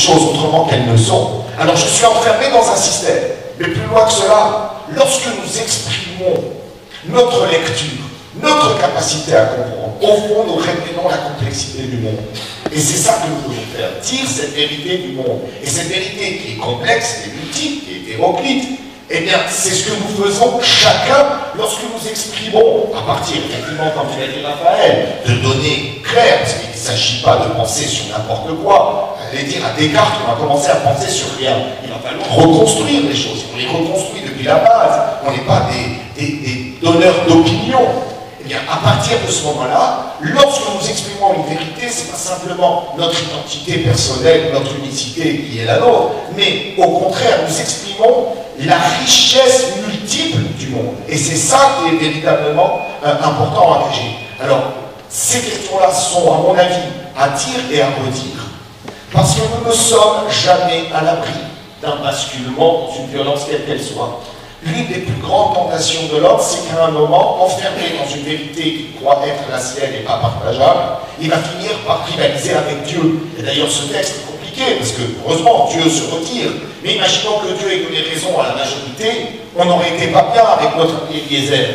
choses autrement qu'elles ne sont, alors je suis enfermé dans un système. Mais plus loin que cela, lorsque nous exprimons notre lecture, notre capacité à comprendre, au fond, nous révélons la complexité du monde. Et c'est ça que nous devons faire, dire cette vérité du monde. Et cette vérité qui est complexe, qui est multiple, qui est hétéroclite, eh bien, c'est ce que nous faisons chacun lorsque nous exprimons, à partir, effectivement, comme tu l'as dit Raphaël, de données claires, parce qu'il ne s'agit pas de penser sur n'importe quoi. Allez dire à Descartes qu'on va commencer à penser sur rien. Il va falloir reconstruire les choses. On les reconstruit depuis la base. On n'est pas des donneurs d'opinion. Eh bien, à partir de ce moment-là, lorsque nous exprimons une vérité, ce n'est pas simplement notre identité personnelle, notre unicité qui est la nôtre, mais au contraire, nous exprimons la richesse multiple du monde. Et c'est ça qui est véritablement important à agir. Alors, ces questions-là sont, à mon avis, à dire et à redire. Parce que nous ne sommes jamais à l'abri d'un basculement dans une violence quelle qu'elle soit. L'une des plus grandes tentations de l'homme, c'est qu'à un moment, enfermé dans une vérité qu'il croit être la sienne et pas partageable, il va finir par rivaliser avec Dieu. Et d'ailleurs, ce texte est compliqué, parce que, heureusement, Dieu se retire. Mais imaginons que Dieu ait donné raison à la majorité, on n'aurait été pas bien avec notre ami Eliezer.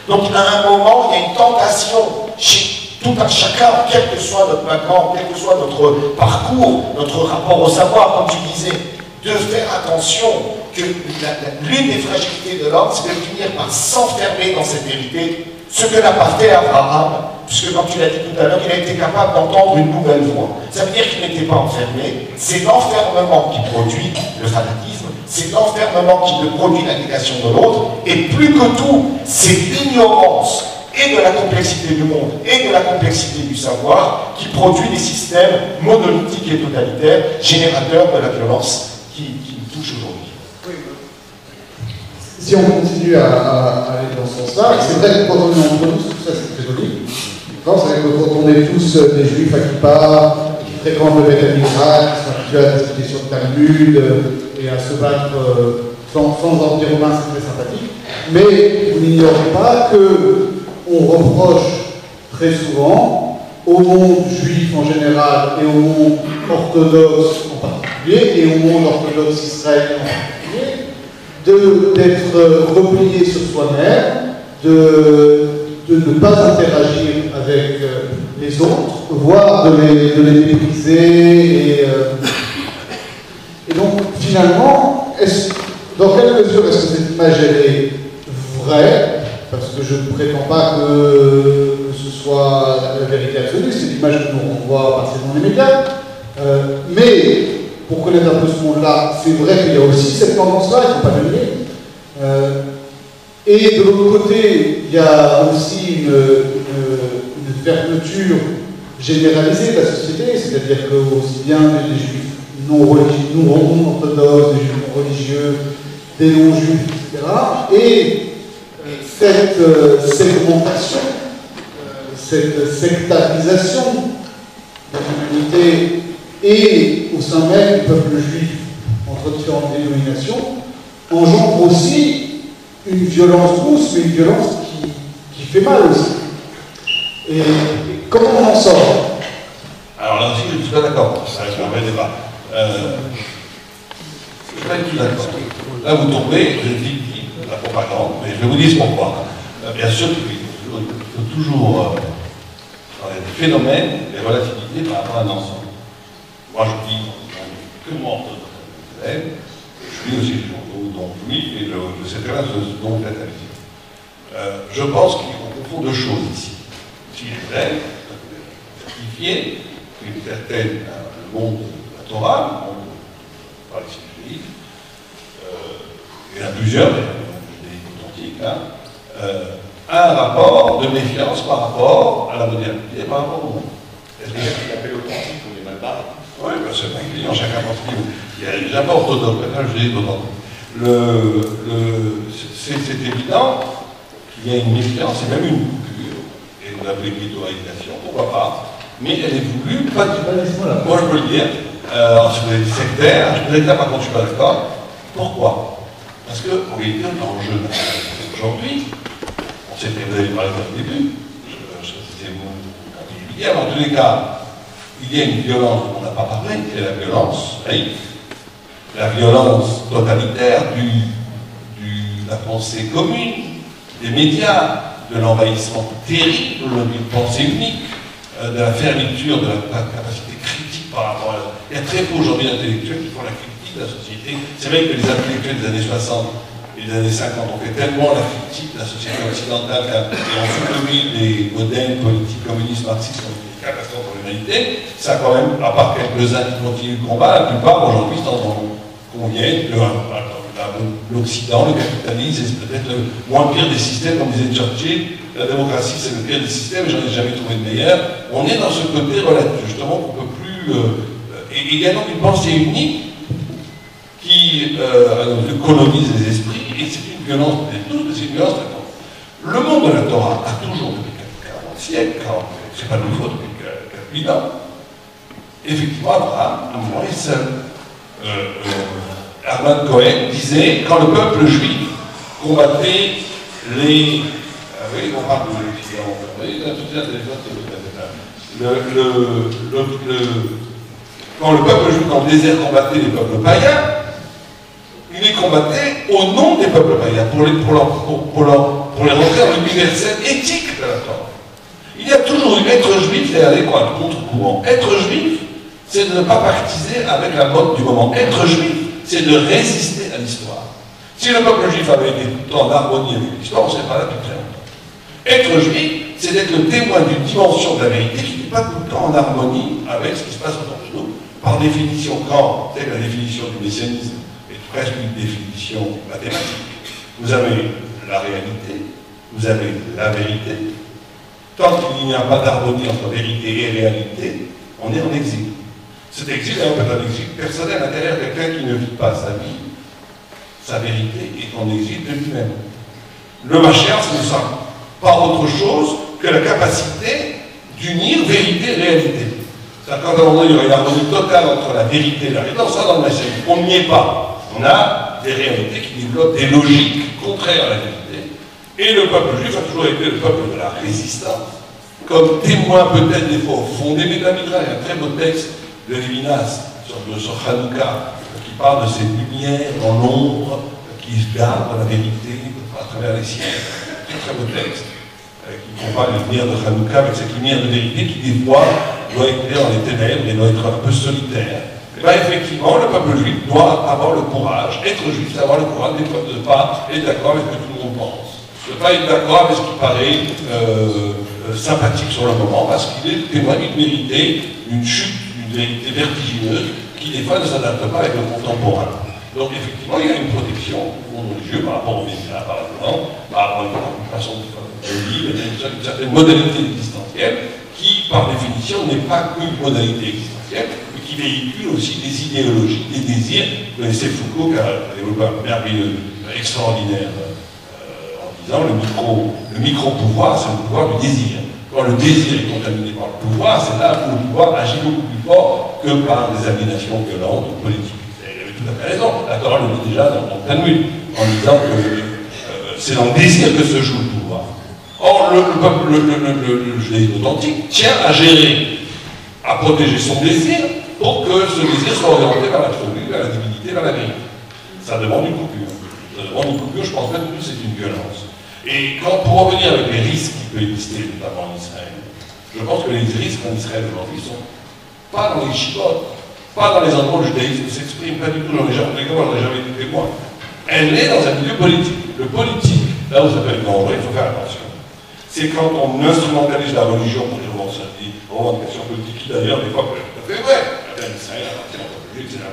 Donc, à un moment, il y a une tentation chez tout un chacun, quel que soit notre background, quel que soit notre parcours, notre rapport au savoir, comme tu disais, de faire attention que l'une des fragilités de l'homme, c'est de finir par s'enfermer dans cette vérité, ce que n'a pas fait Abraham, puisque comme tu l'as dit tout à l'heure, il a été capable d'entendre une nouvelle voix. Ça veut dire qu'il n'était pas enfermé, c'est l'enfermement qui produit le fanatisme, c'est l'enfermement qui produit la négation de l'autre, et plus que tout, c'est l'ignorance et de la complexité du monde et de la complexité du savoir qui produit des systèmes monolithiques et totalitaires, générateurs de la violence qui nous touche aujourd'hui. Si on continue à aller dans ce sens-là, c'est vrai que quand on est entre nous, tout ça c'est très joli. C'est vrai que quand on est tous des juifs à Kippa, qui fréquentent le Beth Amikdash, qui sont habitués à discuter sur le Talmud et à se battre sans empire romain, c'est très sympathique. Mais vous n'ignorez pas qu'on reproche très souvent au monde juif en général et au monde orthodoxe en particulier, et au monde orthodoxe israélien en particulier, d'être replié sur soi-même, de ne pas interagir avec les autres, voire de les mépriser. Et donc, finalement, dans quelle mesure est-ce que cette image elle est vraie? Parce que je ne prétends pas que ce soit la vérité absolue, c'est l'image que nous renvoie partiellement les médias. Mais, pour connaître un peu ce monde-là, c'est vrai qu'il y a aussi cette tendance-là, il ne faut pas le nier. Et de l'autre côté, il y a aussi une fermeture généralisée de la société, c'est-à-dire que aussi bien les juifs non orthodoxes, des juifs non religieux, des non-juifs, etc. Et cette segmentation, cette sectarisation de l'humanité et au sein même du peuple juif entre différentes dénominations engendre aussi une violence rousse, mais une violence qui fait mal aussi. Et comment on en sort? Alors là aussi, je suis pas d'accord. Ça reste un vrai débat. Je suis pas du tout d'accord. Là, vous tombez, je dis la propagande, mais je vais vous dire pourquoi. Bien sûr, il faut toujours dans les phénomènes, les relativités par rapport à un ensemble. Moi, je dis, que moi, je suis aussi donc oui, et je sais très bien ce dont vous êtes avisé. Je pense qu'on confond deux choses ici. Si je voudrais certifier une certaine, le monde de la Torah, le monde par les juifs, il y en a plusieurs, des authentiques, un rapport de méfiance par rapport à la modernité, par rapport au monde. Est-ce que tu l'appelles authentique ou les malbarres? Oui, ben c'est pas client, chacun pense qu'il veut. Il y a les apports orthodoxes, maintenant je dis d'authentique. C'est évident qu'il y a une méfiance, et même une coupure, et vous l'appelez clitoralisation, pourquoi pas, mais elle est voulue, pas du tout. Moi je peux le dire, si vous avez dit sectaire, je peux dire là par contre je suis pas d'accord. Pourquoi? Parce qu'en réalité, l'enjeu aujourd'hui, on s'est fait, vous avez parlé au début, c'était hier, en tous les cas, il y a une violence dont on n'a pas parlé, qui est la violence laïque, la violence totalitaire de la pensée commune, des médias, de l'envahissement terrible d'une pensée unique, de la fermeture, de la capacité critique par rapport à... Il y a très peu aujourd'hui d'intellectuels qui font la critique de la société. C'est vrai que les intellectuels des années 60 et des années 50 ont fait tellement la critique de la société occidentale et ont soutenu les modèles politiques communistes marxistes comme une catastrophe pour l'humanité. Ça quand même, à part quelques-uns qui continuent le combat, la plupart aujourd'hui s'en conviennent. L'Occident, le capitalisme, c'est peut-être le moins pire des systèmes, comme disait Churchill. La démocratie, c'est le pire des systèmes, j'en ai jamais trouvé de meilleur. On est dans ce côté relatif, justement, qu'on ne peut plus... et il y a donc une pensée unique qui colonise les esprits, et c'est une violence pour tous, mais c'est une violence très forte. Le monde de la Torah a toujours, depuis 40 siècles, c'est pas nouveau depuis 48 ans, effectivement, Abraham, à un moment, est seul. Hermann Cohen disait, quand le peuple juif combattait les... oui, on parle de l'Occident. Quand le peuple juif dans le désert combattait les peuples païens, il les combattait au nom des peuples païens, pour les rentrer dans l'universel éthique de la Torah. Il y a toujours eu être juif et aller quoi, contre-courant. Être juif, c'est de ne pas partiser avec la mode du moment. Être juif, c'est de résister à l'histoire. Si le peuple juif avait été tout le temps en harmonie avec l'histoire, on ne serait pas là depuis très longtemps. Être juif, c'est d'être le témoin d'une dimension de la vérité qui n'est pas tout le temps en harmonie avec ce qui se passe autour de nous. Par définition, quand, telle la définition du messianisme est presque une définition mathématique, vous avez la réalité, vous avez la vérité. Tant qu'il n'y a pas d'harmonie entre vérité et réalité, on est en exil. Cet exil est en fait un exil personnel à l'intérieur de quelqu'un qui ne vit pas sa vie. Sa vérité est en exil de lui-même. Le Mashiach, ce n'est pas autre chose que la capacité d'unir vérité et réalité. C'est-à-dire quand on il y a une harmonie totale entre la vérité et la réalité, ça dans le Mashiach, on n'y est pas. On a des réalités qui développent des logiques contraires à la vérité. Et le peuple juif a toujours été le peuple de la résistance. Comme témoin peut-être des fois au fond des Métamidra, il y a un très beau texte de Lévinas sur Hanouka qui parle de ces lumières dans l'ombre qui gardent la vérité à travers les siècles. C'est un très beau texte qui compare les lumières de Hanouka avec cette lumière de vérité qui des fois doit éclairer dans les ténèbres et doit être un peu solitaire. Et bien effectivement, le peuple juif doit avoir le courage, être juif, c'est avoir le courage de ne pas être d'accord avec ce que tout le monde pense. De ne pas être d'accord avec ce qui paraît sympathique sur le moment, parce qu'il est témoin d'une vérité, d'une chute, d'une vérité vertigineuse, qui des fois ne s'adapte pas avec le contemporain. Donc effectivement, il y a une protection au monde religieux par rapport aux médias, par rapport à une façon de vivre, une certaine modalité existentielle, qui par définition n'est pas qu'une modalité existentielle, mais qui véhicule aussi des idéologies, des désirs. Vous connaissez Foucault, qui a développé un merveilleux, extraordinaire, le micro-pouvoir, c'est le pouvoir du désir. Quand le désir est contaminé par le pouvoir, c'est là où le pouvoir agit beaucoup plus fort que par des aliénations violentes ou politiques. Il avait tout à fait raison. La Torah le dit déjà dans le Talmud, en disant que c'est dans le désir que se joue le pouvoir. Or, le judaïsme authentique tient à gérer, à protéger son désir pour que ce désir soit orienté vers l'absolu, vers la divinité, vers la vérité. Ça demande une coupure. Ça demande une coupure, je pense même que c'est une violence. Et pour revenir avec les risques qui peuvent exister, notamment en Israël, je pense que les risques en Israël aujourd'hui ne sont pas dans les chipotes, pas dans les endroits où le judaïsme ne s'exprime pas du tout. J'en ai jamais été témoin. Elle est dans un milieu politique. Le politique, là où ça peut être dangereux, il faut faire attention. C'est quand on instrumentalise la religion pour des revendications politiques, qui d'ailleurs, des fois, peuvent être tout à fait vraies. Israël appartient au peuple juif, etc.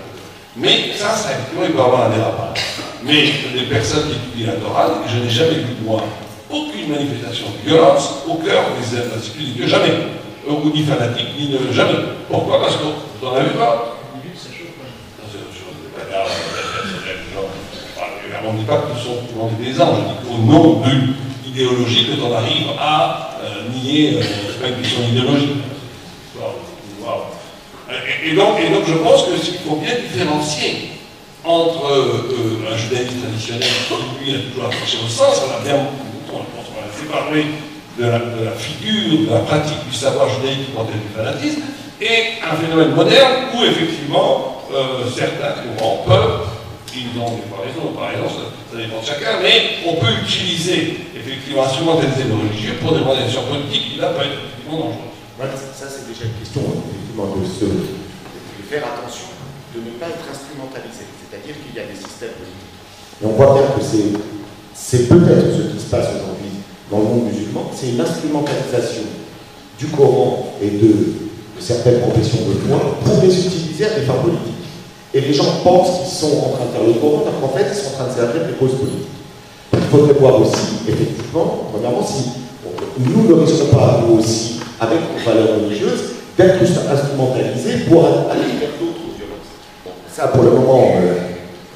Mais ça, effectivement, il peut y avoir un dérapage. Mais les personnes qui étudient la Torah, je n'ai jamais vu, moi, aucune manifestation de violence au cœur des instituts de Dieu, jamais. Ou ni fanatique, ni jamais. Pourquoi? Parce qu'on n'en avait pas. Ça chauffe pas. C'est autre chose, c'est pas grave, on ne dit pas que nous sommes des anges, on dit qu'au nom d'une idéologie, quand on arrive à nier, c'est pas une question idéologique. Et donc, je pense qu'il faut bien différencier entre un judaïsme traditionnel qui, lui, a toujours approché au sens, on a assez parlé de la figure, de la pratique du savoir judaïque qui portait du fanatisme, et un phénomène moderne où effectivement certains courants peuvent, ils ont des raisons, par exemple, ça dépend de chacun, mais on peut utiliser effectivement instrumentaliser le religieux pour des revendications politiques qui là peuvent être effectivement dangereuses. Voilà, ça c'est déjà une question effectivement de faire attention de ne pas être instrumentalisé, c'est-à-dire qu'il y a des systèmes politiques. Et on voit bien que c'est peut-être ce qui se passe aujourd'hui dans le monde musulman, c'est une instrumentalisation du Coran et de certaines professions de foi pour les utiliser à des fins politiques. Et les gens pensent qu'ils sont en train de faire le Coran, alors qu'en fait, ils sont en train de servir des causes politiques. Il faudrait voir aussi, effectivement, premièrement, si nous ne risquons pas, nous aussi, avec nos valeurs religieuses, d'être instrumentalisés pour aller vers d'autres violences. Bon, ça, pour le moment,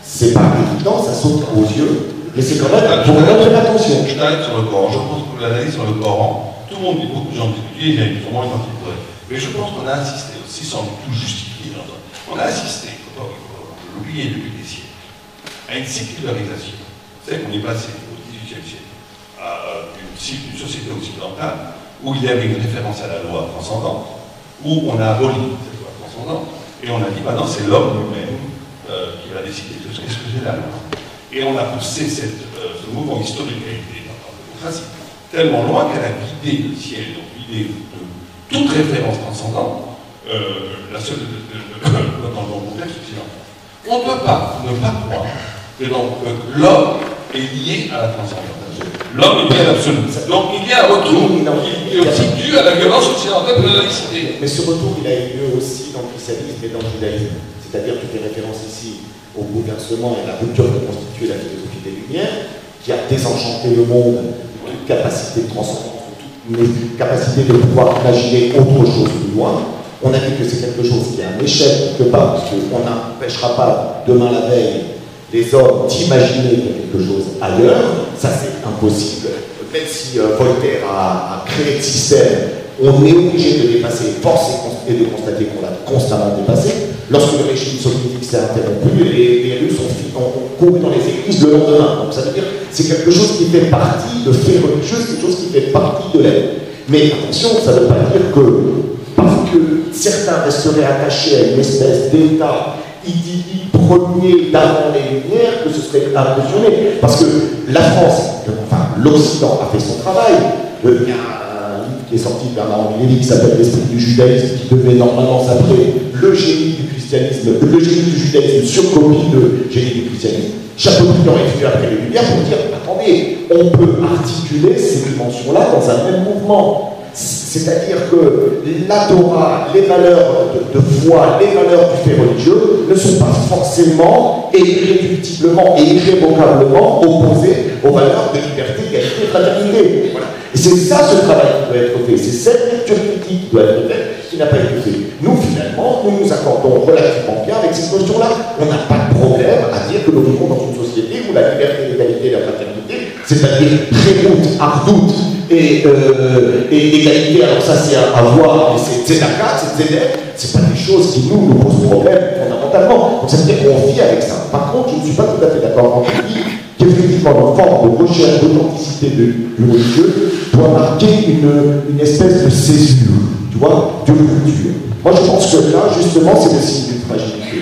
c'est pas évident, ça saute aux yeux, mais c'est quand même pour faire attention. Je t'arrête sur le Coran. Je pense que l'analyse sur le Coran, tout le monde dit, beaucoup de gens discutent, il y a sûrement une quantité. Mais je pense qu'on a insisté aussi, sans tout justifier, on a insisté, il faut l'oublier depuis des siècles, à une sécularisation. C'est qu'on est passé au XVIIIe siècle d'une société occidentale où il y avait une référence à la loi transcendante, où on a aboli cette loi transcendante, et on a dit maintenant c'est l'homme lui-même qui va décider de ce que c'est la loi. Et on a poussé ce mouvement historique a été dans la démocratie tellement loin qu'elle a guidé le ciel, donc guidé de toute référence transcendante, la seule dans le contexte occidental. On ne peut pas ne pas croire que l'homme est lié à la transcendance. L'homme est lié à l'absolu. Donc il y a un retour qui est aussi dû à la violence occidentale de la laïcité. Mais ce retour, il a eu lieu aussi dans le christianisme et dans le judaïsme. C'est-à-dire que tu fais référence ici au bouleversement et à la rupture que constitue la philosophie des Lumières, qui a désenchanté le monde, toute capacité de transcendance, toute capacité de pouvoir imaginer autre chose plus loin. On a dit que c'est quelque chose qui est un échec quelque part, parce qu'on n'empêchera pas demain la veille les hommes d'imaginer quelque chose ailleurs. Ça c'est impossible. Même si Voltaire a créé le système, on est obligé de dépasser les forces et de constater qu'on l'a constamment dépassé. Lorsque le régime soviétique s'est interrompu, les Russes ont couru dans les églises le lendemain. Donc ça veut dire que c'est quelque chose qui fait partie de faits religieux, quelque chose qui fait partie de l'aide. Mais attention, ça ne veut pas dire que parce que certains resteraient attachés à une espèce d'état idyllique premier d'avant les Lumières, que ce serait impressionné. Parce que la France, enfin l'Occident a fait son travail. Il y a un livre qui est sorti de Bernard-Henri Lévy qui s'appelle L'Esprit du judaïsme, qui devait normalement s'appeler Le génie du christianisme, le génie du judaïsme sur copie de génie du christianisme. Chapeaubriand est venu après les Lumières pour dire attendez, on peut articuler ces dimensions-là dans un même mouvement. C'est-à-dire que la Torah, les valeurs de foi, les valeurs du fait religieux ne sont pas forcément et irréductiblement et irrévocablement opposées aux valeurs de liberté, égalité et fraternité. Voilà. Et c'est ça ce travail qui doit être fait, c'est cette lecture critique qui doit être faite, qui n'a pas été faite. Nous, finalement, nous nous accordons relativement bien avec cette notion-là. On n'a pas de problème à dire que nous vivons dans une société où la liberté, l'égalité et la fraternité, c'est-à-dire Rémout, Ardout et égalité, alors ça c'est à voir, mais c'est Tzedaka, c'est Tzedek, c'est pas des choses qui nous posent problème fondamentalement. Donc ça veut dire qu'on vit avec ça. Par contre, je ne suis pas tout à fait d'accord quand on dit qu'effectivement une forme de recherche d'authenticité du religieux doit marquer une espèce de césure, tu vois, de rupture. Moi je pense que là, justement, c'est le signe d'une fragilité.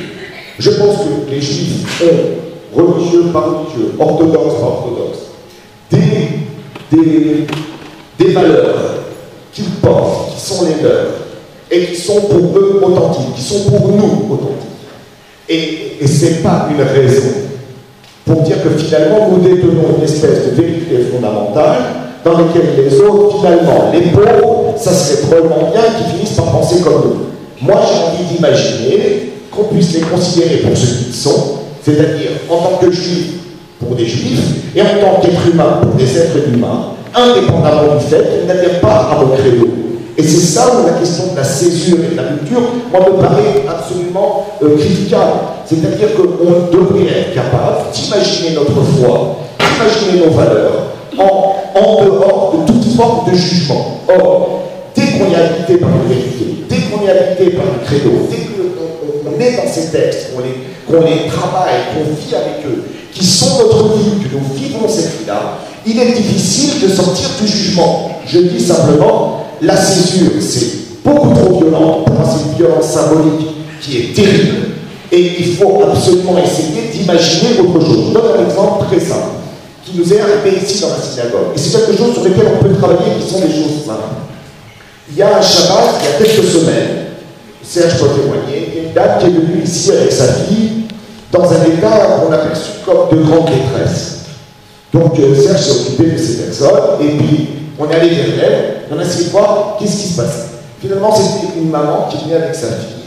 Je pense que les juifs ont, religieux par religieux, orthodoxes par orthodoxes, des valeurs qu'ils portent, qui sont les leurs, et qui sont pour eux authentiques, qui sont pour nous authentiques. Et ce n'est pas une raison pour dire que finalement nous détenons une espèce de vérité fondamentale dans laquelle les autres, finalement, les pauvres, ça serait probablement bien qu'ils finissent par penser comme nous. Moi j'ai envie d'imaginer qu'on puisse les considérer pour ce qu'ils sont, c'est-à-dire en tant que juifs pour des juifs, et en tant qu'êtres humains pour des êtres humains, indépendamment du fait qu'ils n'adhèrent pas à mon credo. Et c'est ça où la question de la césure et de la rupture, moi, me paraît absolument critiquable. C'est-à-dire qu'on devrait être capable d'imaginer notre foi, d'imaginer nos valeurs, en dehors de toute forme de jugement. Or, dès qu'on est habité par une vérité, dès qu'on est habité par un credo, dès qu'on est dans ces textes, qu'on les travaille, qu'on vit avec eux, qui sont notre vie, que nous vivons cette vie-là, il est difficile de sortir du jugement. Je dis simplement, la césure, c'est beaucoup trop violente. Pour moi, c'est une violence symbolique qui est terrible. Et il faut absolument essayer d'imaginer autre chose. Je donne un exemple très simple, qui nous est arrivé ici dans la synagogue. Et c'est quelque chose sur lequel on peut travailler, qui sont des choses simples. Il y a un Shabbat, il y a quelques semaines, Serge peut témoigner, il y a une dame qui est venue ici avec sa fille, dans un état qu'on a perçu comme de grande détresse. Donc Serge s'est occupé de ces personnes, et puis on est allé vers elle, on a essayé de voir qu'est-ce qui se passait. Finalement, c'était une maman qui venait avec sa fille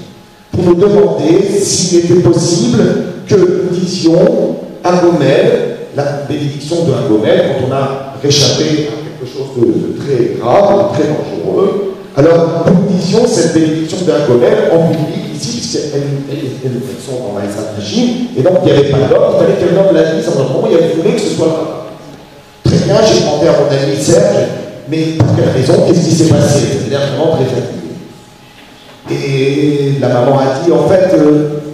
pour nous demander s'il était possible que nous disions un gomel, la bénédiction d'un gomel, quand on a réchappé à quelque chose de très grave, de très dangereux. Alors, nous disions cette bénédiction d'un gomel en public ici, puisqu'elles sont dans la machine, et donc il n'y avait pas d'homme, il fallait qu'elle donne la liste en un moment, et elle voulait que ce soit là. Très bien, j'ai demandé à mon ami Serge, mais pour quelle raison, qu'est-ce qui s'est passé? Elle était vraiment très fatiguée. Et la maman a dit, en fait,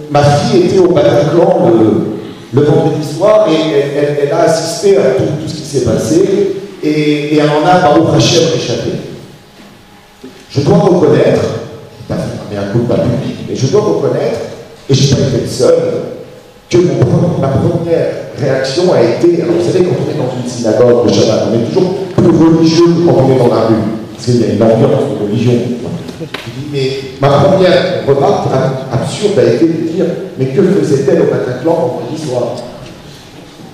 ma fille était au Bataclan le vendredi soir et elle a assisté à tout ce qui s'est passé et elle en a, Baruch Hashem, échappé. Je dois reconnaître, pas faire un coup de pas public, mais je dois reconnaître, et je n'ai pas été le seul, que ma première réaction a été, alors vous savez, quand on est dans une synagogue de Shabbat, on est toujours plus religieux que quand on est dans la rue, parce qu'il y a une ambiance de religion. Mais ma première remarque absurde a été de dire, mais que faisait-elle au Bataclan vendredi soir?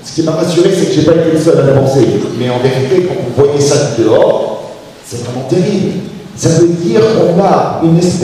Ce qui m'a rassuré, c'est que je n'ai pas été le seul à le penser. Mais en vérité, quand vous voyez ça dehors, c'est vraiment terrible. Ça veut dire qu'on a une espèce